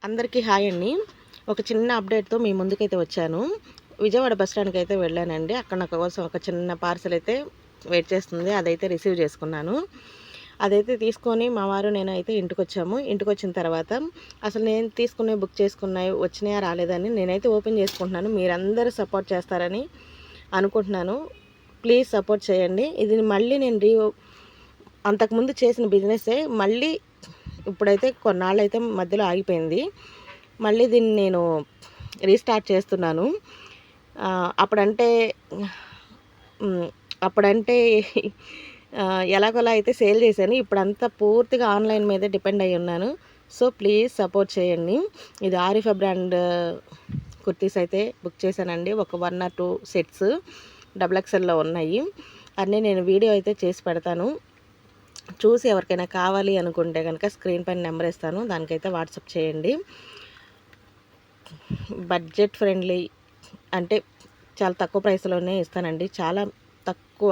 అందరికీ హాయ్ అండి. ఒక చిన్న అప్డేట్‌తో మీ ముందుకైతే వచ్చాను. విజయవాడ బస్ స్టాండ్‌కి అయితే వెళ్ళానండి. అక్కడ నా కోసం ఒక చిన్న పార్సెల్ అయితే వెయిట్ చేస్తుంది. అదైతే రిసీవ్ చేసుకున్నాను. అదైతే తీసుకొని మా వారు నేనైతే ఇంటికొచ్చాము. ఇంటికొచ్చిన తర్వాత అసలు నేను బుక్ చేసుకున్నయి వచ్చినాయా రాలేదని నేనైతే ఓపెన్ చేసుకుంటున్నాను. మీరందరూ సపోర్ట్ చేస్తారని అనుకుంటున్నాను. ప్లీజ్ సపోర్ట్ చేయండి. ఇది మళ్ళీ నేను అంతకుముందు చేసిన బిజినెస్సే మళ్ళీ ఇప్పుడైతే కొన్నాళ్ళైతే మధ్యలో ఆగిపోయింది. మళ్ళీ దీన్ని నేను రీస్టార్ట్ చేస్తున్నాను. అప్పుడంటే అప్పుడంటే ఎలాగోలా అయితే సేల్ చేశాను. ఇప్పుడంతా పూర్తిగా ఆన్లైన్ మీదే డిపెండ్ అయ్యి ఉన్నాను. సో ప్లీజ్ సపోర్ట్ చేయండి. ఇది ఆరిఫా బ్రాండ్ కుర్తీస్ అయితే బుక్ చేశానండి. ఒక 1 or 2 సెట్స్ XXLలో ఉన్నాయి. అన్నీ నేను వీడియో అయితే చేసి పెడతాను. చూసి ఎవరికైనా కావాలి అనుకుంటే కనుక స్క్రీన్ పైన నెంబర్ ఇస్తాను, దానికైతే వాట్సాప్ చేయండి. బడ్జెట్ ఫ్రెండ్లీ అంటే చాలా తక్కువ ప్రైస్లోనే ఇస్తానండి. చాలా తక్కువ